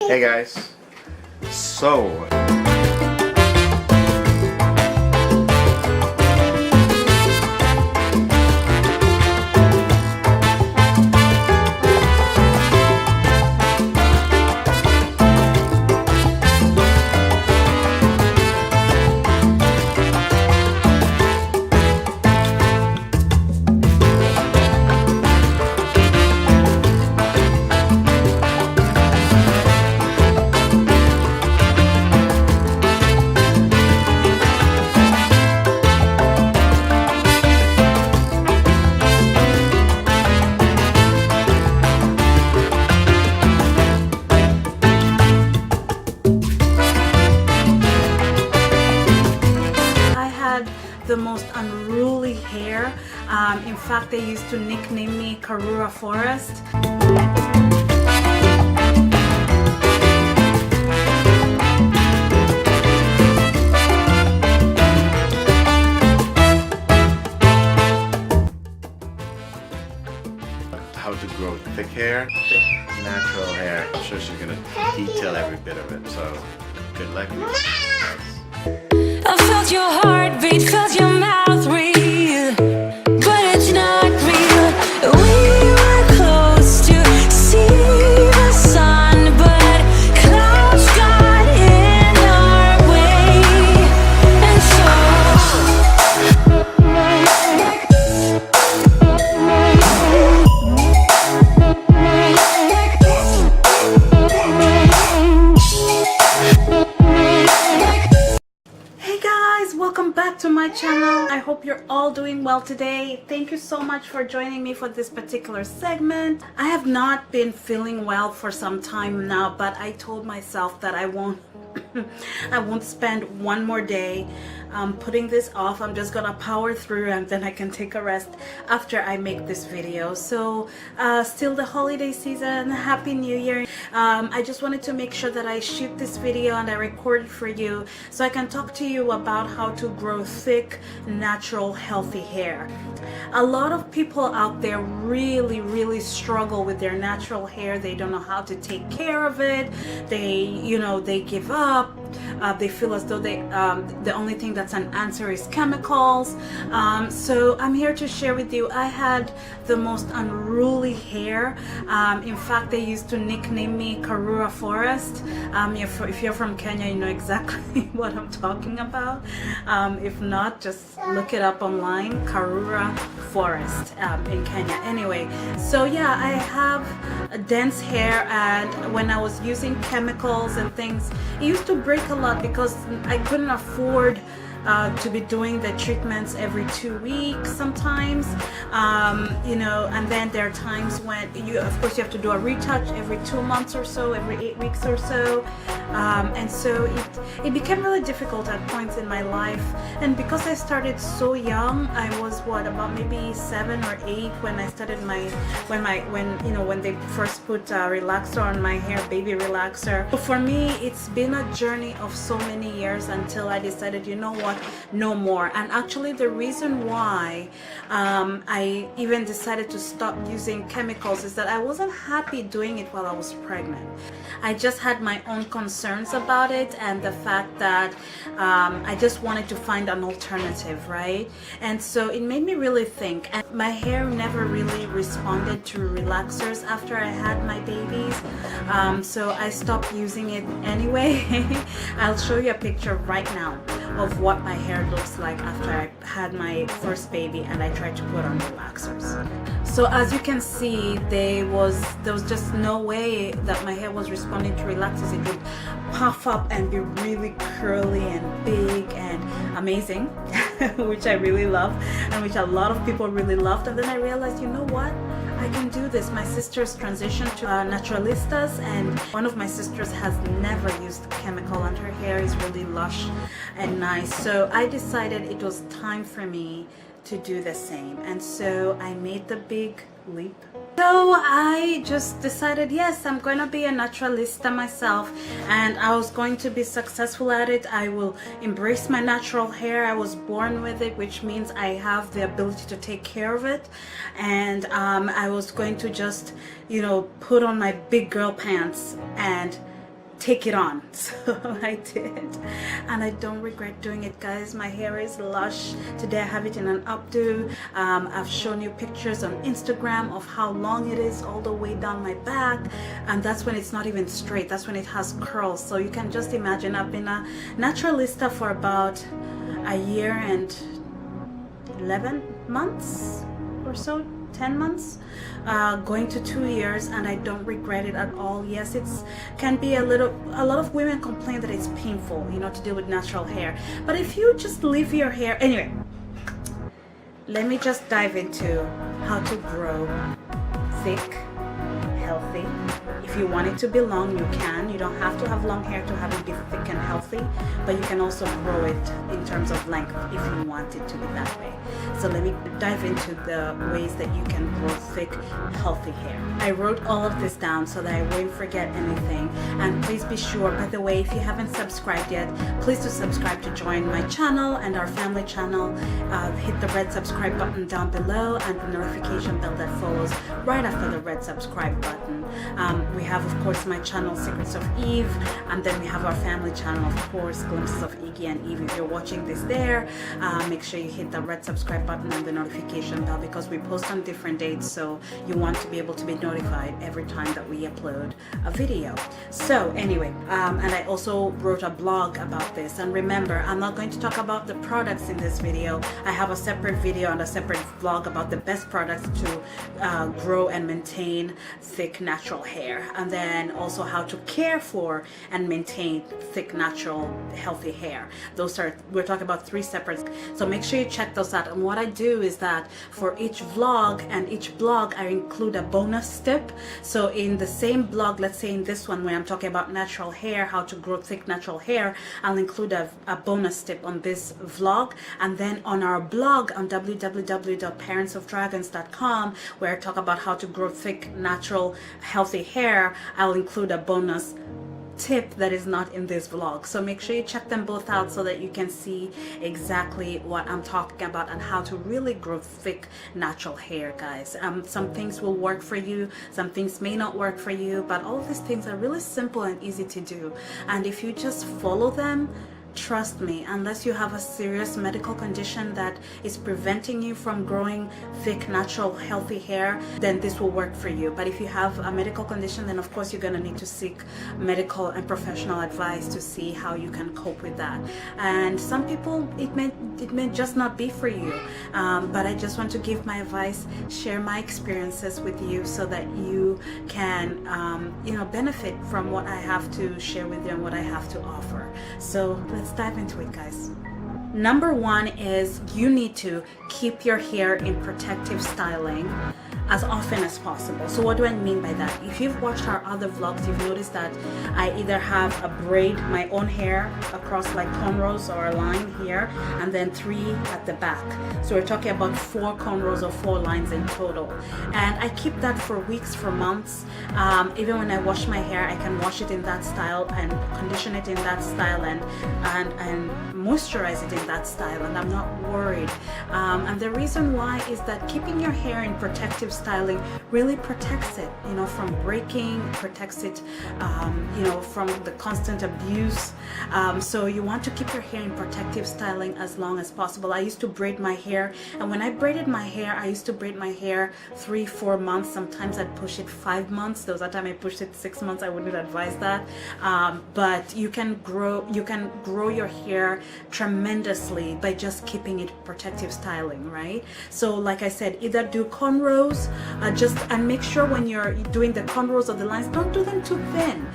Hey guys, so the most unruly hair. In fact, they used to nickname me Karura Forest. how to grow thick hair, thick natural hair. I'm sure she's gonna detail every bit of it, so good luck. I felt your heartbeat, felt your mouth breathe, but it's not real. We were close to see the sun, but clouds got in our way, and Welcome back to my channel. I hope you're all doing well today. Thank you so much for joining me for this particular segment. I have not been feeling well for some time now, but I told myself that I won't I won't spend one more day putting this off. I'm just gonna power through and then I can take a rest after I make this video. So still the holiday season, Happy New Year. I just wanted to make sure that I shoot this video and I record it for you so I can talk to you about how to grow thick, natural, healthy hair. A lot of people out there really struggle with their natural hair. They don't know how to take care of it. They give up. They feel as though the only thing that's an answer is chemicals. So I'm here to share with you. I had the most unruly hair. In fact, they used to nickname me Karura Forest. If you're from Kenya, you know exactly what I'm talking about. If not, just look it up online, Karura Forest in Kenya. Anyway, so yeah, I have a dense hair, and when I was using chemicals and things, it used to break a lot because I couldn't afford to be doing the treatments every 2 weeks sometimes, and then there are times when of course you have to do a retouch every 2 months or so, every 8 weeks or so, and so it became really difficult at points in my life. And because I started so young, I was about maybe 7 or 8 when I started when they first put relaxer on my hair, baby relaxer. So for me, it's been a journey of so many years until I decided, you know what, no more. And actually the reason why I even decided to stop using chemicals is that I wasn't happy doing it while I was pregnant. I just had my own concerns about it, and the fact that I just wanted to find an alternative, right? And so it made me really think, and my hair never really responded to relaxers after I had my babies, so I stopped using it anyway. I'll show you a picture right now of what my hair looks like after I had my first baby and I tried to put on relaxers. So as you can see, there was just no way that my hair was responding to relaxers. It would puff up and be really curly and big and amazing, which I really love and which a lot of people really loved. And then I realized, you know what, I can do this. My sisters transitioned to naturalistas, and one of my sisters has never used chemical and her hair is really lush and nice. So I decided it was time for me to do the same, and so I made the big leap. So I just decided, yes, I'm going to be a naturalista myself, and I was going to be successful at it. I will embrace my natural hair. I was born with it, which means I have the ability to take care of it. And I was going to just, put on my big girl pants and take it on. So I did, and I don't regret doing it, guys. My hair is lush. Today I have it in an updo. I've shown you pictures on Instagram of how long it is all the way down my back, and that's when it's not even straight. That's when it has curls. So you can just imagine, I've been a naturalista for about a year and 11 months or so, 10 months, going to 2 years, and I don't regret it at all. Yes, it's can be a lot of women complain that it's painful, you know, to deal with natural hair, but if you just leave your hair anyway, let me just dive into how to grow thick, healthy. If you want it to be long, you can. You don't have to have long hair to have it be thick and healthy, but you can also grow it in terms of length if you want it to be that way. So let me dive into the ways that you can grow thick, healthy hair. I wrote all of this down so that I won't forget anything. And please be sure, by the way, if you haven't subscribed yet, please do subscribe to join my channel and our family channel. Hit the red subscribe button down below and the notification bell that follows right after the red subscribe button. We have, of course, my channel Secrets of Eve, and then we have our family channel, of course, Glimpses of Iggy and Eve. If you're watching this there, make sure you hit the red subscribe button and the notification bell, because we post on different dates, so you want to be able to be notified every time that we upload a video. So anyway, and I also wrote a blog about this, and remember, I'm not going to talk about the products in this video. I have a separate video and a separate vlog about the best products to grow and maintain thick natural hair, and then also how to care for and maintain thick natural healthy hair. We're talking about 3 separate, so make sure you check those out. And what I do is that for each vlog and each blog, I include a bonus tip. So in the same blog, let's say in this one where I'm talking about natural hair, how to grow thick natural hair, I'll include a bonus tip on this vlog. And then on our blog on www.parentsofdragons.com, where I talk about how to grow thick natural healthy hair, I'll include a bonus tip that is not in this vlog. So make sure you check them both out so that you can see exactly what I'm talking about and how to really grow thick natural hair, guys. Some things will work for you, some things may not work for you, but all of these things are really simple and easy to do, and if you just follow them, trust me, unless you have a serious medical condition that is preventing you from growing thick, natural, healthy hair, then this will work for you. But if you have a medical condition, then of course you're going to need to seek medical and professional advice to see how you can cope with that. And some people, it may just not be for you, but I just want to give my advice, share my experiences with you so that you can benefit from what I have to share with you and what I have to offer. So let's dive into it, guys. Number 1 is you need to keep your hair in protective styling as often as possible. So what do I mean by that? If you've watched our other vlogs, you've noticed that I either have a braid, my own hair across like cornrows or a line here, and then 3 at the back. So we're talking about 4 cornrows or 4 lines in total. And I keep that for weeks, for months. Even when I wash my hair, I can wash it in that style and condition it in that style and moisturize it in that style, and I'm not worried. And the reason why is that keeping your hair in protective styling really protects it, from breaking, protects it, from the constant abuse. So you want to keep your hair in protective styling as long as possible. I used to braid my hair, and when I braided my hair, I used to braid my hair 3-4 months. Sometimes I'd push it 5 months. There was a time I pushed it 6 months. I wouldn't advise that. But you can grow your hair tremendously by just keeping it protective styling, right? So like I said, either do cornrows, and make sure when you're doing the cornrows or the lines, don't do them too thin,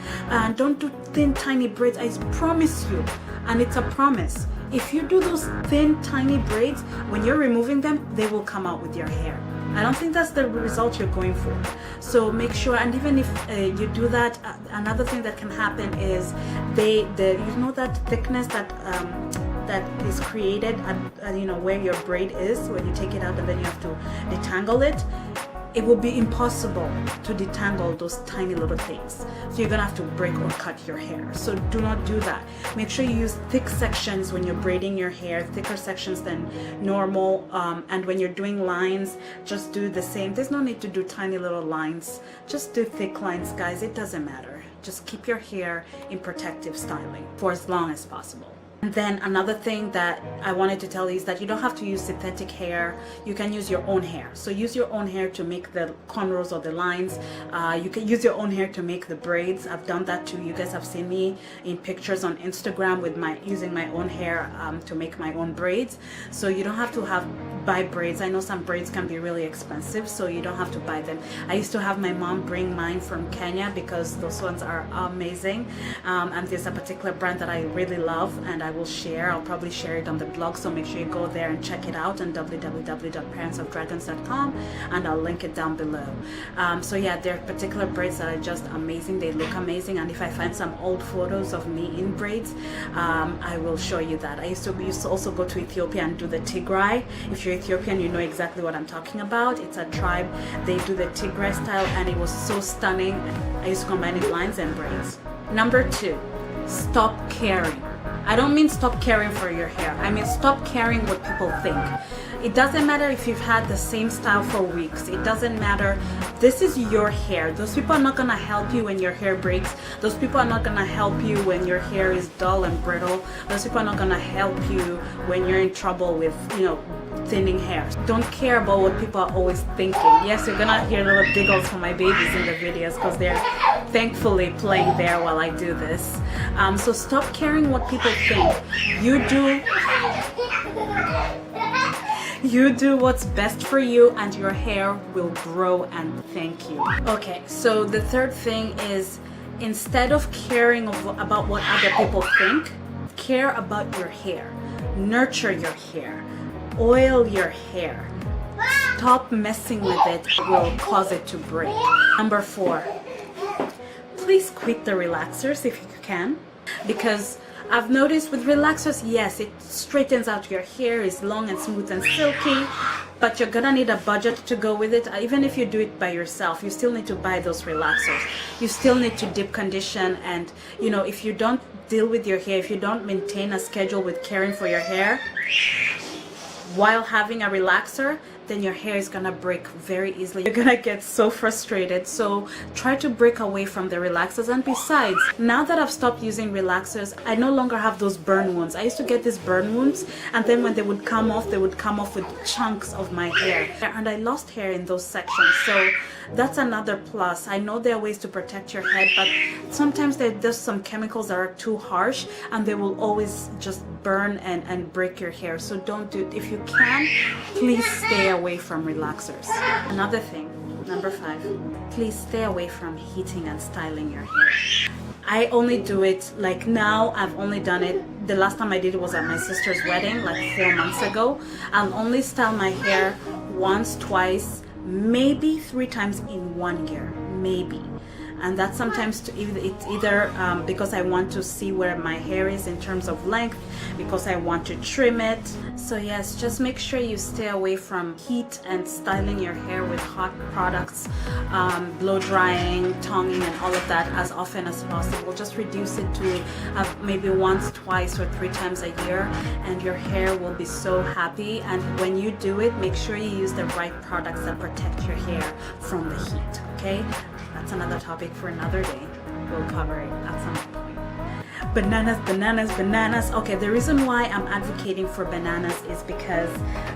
don't do thin tiny braids. I promise you, and it's a promise, if you do those thin tiny braids, when you're removing them, they will come out with your hair. I don't think that's the result you're going for. So make sure, and even if you do that, another thing that can happen is that thickness that is created at where your braid is, when you take it out and then you have to detangle it. It will be impossible to detangle those tiny little things. So you're gonna have to break or cut your hair. So do not do that. Make sure you use thick sections when you're braiding your hair, thicker sections than normal. And when you're doing lines, just do the same. There's no need to do tiny little lines. Just do thick lines, guys. It doesn't matter. just keep your hair in protective styling for as long as possible. And then another thing that I wanted to tell you is that you don't have to use synthetic hair. You can use your own hair. So use your own hair to make the cornrows or the lines. You can use your own hair to make the braids. I've done that too. You guys have seen me in pictures on Instagram with using my own hair to make my own braids. So you don't have to buy braids. I know some braids can be really expensive, so you don't have to buy them. I used to have my mom bring mine from Kenya because those ones are amazing. And there's a particular brand that I really love, and I'll probably share it on the blog, so make sure you go there and check it out on www.parentsofdragons.com, and I'll link it down below. So yeah, there are particular braids that are just amazing. They look amazing, and if I find some old photos of me in braids, I will show you that. I used to also go to Ethiopia and do the Tigray. If you're Ethiopian, you know exactly what I'm talking about. It's a tribe, they do the Tigray style, and it was so stunning. I used to combine it lines and braids. Number 2, stop caring. I don't mean stop caring for your hair. I mean stop caring what people think. It doesn't matter if you've had the same style for weeks. It doesn't matter. This is your hair. Those people are not going to help you when your hair breaks. Those people are not going to help you when your hair is dull and brittle. Those people are not going to help you when you're in trouble with, thinning hair. Don't care about what people are always thinking. Yes, you're gonna hear little giggles from my babies in the videos because they're thankfully playing there while I do this. So stop caring what people think. You do what's best for you, and your hair will grow and thank you. Okay, so the third thing is, instead of caring about what other people think, care about your hair. Nurture your hair. Oil your hair. Stop messing with it. It will cause it to break. Number 4, please quit the relaxers if you can, because I've noticed with relaxers, yes, it straightens out your hair, is long and smooth and silky, but you're gonna need a budget to go with it. Even if you do it by yourself, you still need to buy those relaxers. You still need to deep condition, and if you don't deal with your hair, if you don't maintain a schedule with caring for your hair while having a relaxer, then your hair is gonna break very easily. You're gonna get so frustrated. So try to break away from the relaxers. And besides, now that I've stopped using relaxers, I no longer have those burn wounds. I used to get these burn wounds, and then when they would come off, they would come off with chunks of my hair, and I lost hair in those sections. So that's another plus. I know there are ways to protect your head, but sometimes there's some chemicals that are too harsh, and they will always just burn and break your hair. So don't do it. If you can, please stay away from relaxers. Another thing, number 5, please stay away from heating and styling your hair. I only do it, like now I've only done it, the last time I did it was at my sister's wedding like 4 months ago. I'll only style my hair once, twice, maybe 3 times in 1 year, maybe. And that's sometimes it's either because I want to see where my hair is in terms of length, because I want to trim it. So yes, just make sure you stay away from heat and styling your hair with hot products, blow drying, tonguing, and all of that as often as possible. Just reduce it to maybe once, twice, or 3 times a year, and your hair will be so happy. And when you do it, make sure you use the right products that protect your hair from the heat, okay? That's another topic for another day. We'll cover it at some point. Bananas. Okay, the reason why I'm advocating for bananas is because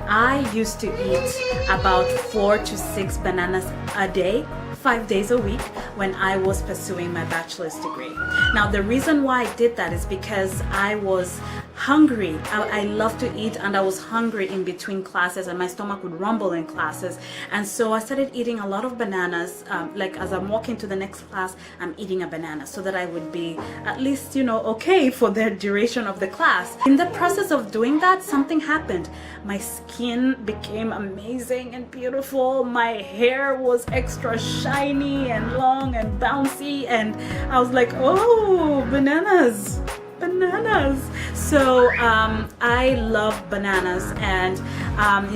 I used to eat about 4 to 6 bananas a day, 5 days a week, when I was pursuing my bachelor's degree. Now, the reason why I did that is because I was hungry. I love to eat, and I was hungry in between classes, and my stomach would rumble in classes. And so I started eating a lot of bananas. Like as I'm walking to the next class, I'm eating a banana so that I would be at least, okay for the duration of the class. In the process of doing that, something happened. My skin became amazing and beautiful. My hair was extra shiny and long and bouncy, and I was like, oh, bananas. So I love bananas, and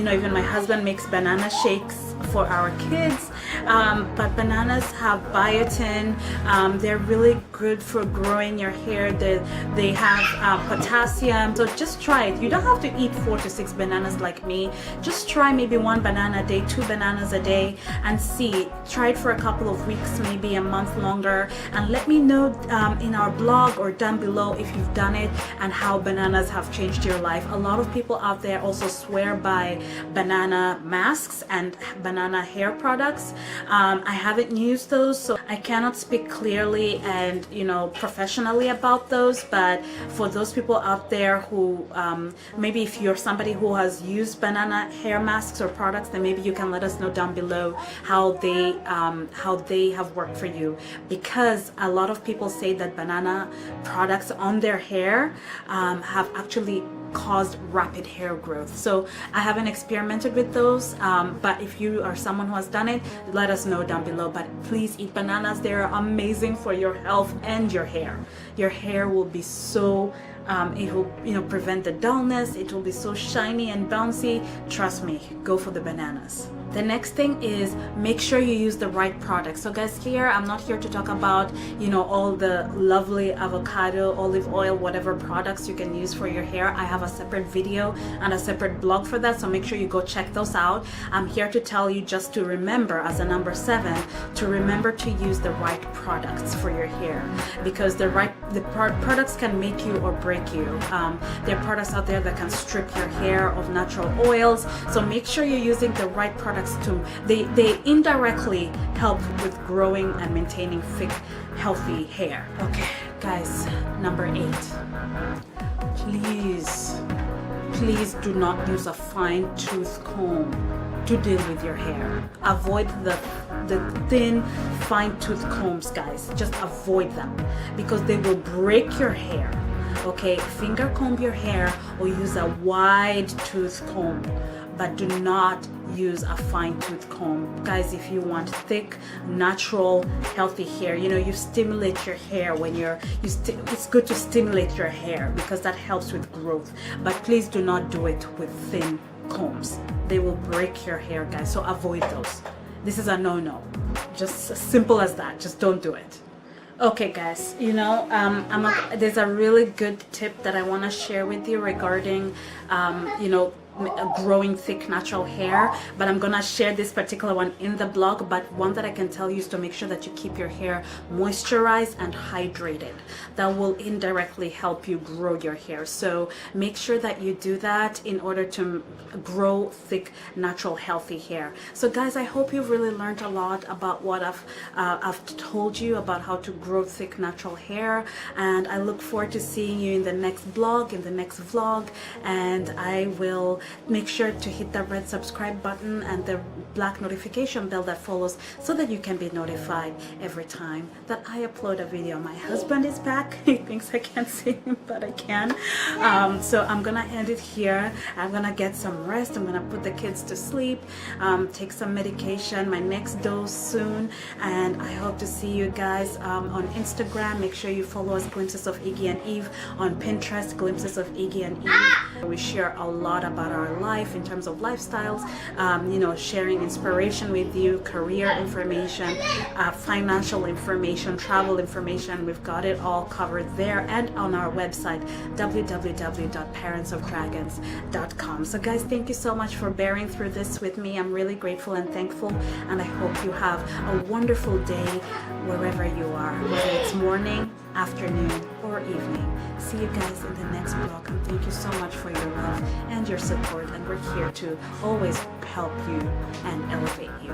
even my husband makes banana shakes for our kids, But bananas have biotin. They're really good for growing your hair. They have potassium. So just try it. You don't have to eat 4 to 6 bananas like me. Just try maybe 1 banana a day, 2 bananas a day, and see. Try it for a couple of weeks, maybe a month longer, and let me know in our blog or down below if you've done it and how bananas have changed your life. A lot of people out there also swear by banana masks and banana hair products. I haven't used those, so I cannot speak clearly and professionally about those, but for those people out there who maybe if you're somebody who has used banana hair masks or products, then maybe you can let us know down below how they have worked for you, because a lot of people say that banana products on their hair have actually caused rapid hair growth. So I haven't experimented with those, but if you are someone who has done it, let us know down below. But please eat bananas. They're amazing for your health and your hair. Your hair will be so it will prevent the dullness. It will be so shiny and bouncy. Trust me, go for the bananas. The next thing is make sure you use the right product. So guys, here I'm not here to talk about all the lovely avocado, olive oil, whatever products you can use for your hair. I have a separate video and a separate blog for that, so make sure you go check those out. I'm here to tell you just to remember, as a number 7, to remember to use the right products for your hair, because the products can make you or break you. There are products out there that can strip your hair of natural oils, so make sure you're using the right products. They indirectly help with growing and maintaining thick, healthy hair. Okay, guys, number 8. Please do not use a fine tooth comb to deal with your hair. Avoid the thin fine tooth combs, guys. Just avoid them because they will break your hair. Okay, finger comb your hair or use a wide tooth comb, but do not use a fine tooth comb. Guys, if you want thick, natural, healthy hair, you stimulate your hair when it's good to stimulate your hair because that helps with growth. But please do not do it with thin combs. They will break your hair, guys, so avoid those. This is a no-no. Just as simple as that. Just don't do it. Okay guys, there's a really good tip that I want to share with you regarding growing thick natural hair, but I'm gonna share this particular one in the blog. But one that I can tell you is to make sure that you keep your hair moisturized and hydrated. That will indirectly help you grow your hair, so make sure that you do that in order to grow thick, natural, healthy hair. So guys, I hope you've really learned a lot about what I've told you about how to grow thick, natural hair, and I look forward to seeing you in the next blog, in the next vlog, and I will make sure to hit the red subscribe button and the black notification bell that follows so that you can be notified every time that I upload a video. My husband is back. He thinks I can't see him, but I can. So I'm gonna end it here. I'm gonna get some rest. I'm gonna put the kids to sleep, take some medication, my next dose soon, and I hope to see you guys on Instagram. Make sure you follow us, Glimpses of Iggy and Eve, on Pinterest, Glimpses of Iggy and Eve. We share a lot about our life in terms of lifestyles, sharing inspiration with you, career information, financial information, travel information. We've got it all covered there and on our website, www.parentsofdragons.com. So guys, thank you so much for bearing through this with me. I'm really grateful and thankful, and I hope you have a wonderful day wherever you are, whether it's morning, afternoon, or evening. See you guys in the next vlog, and thank you so much for your love and your support, and we're here to always help you and elevate you.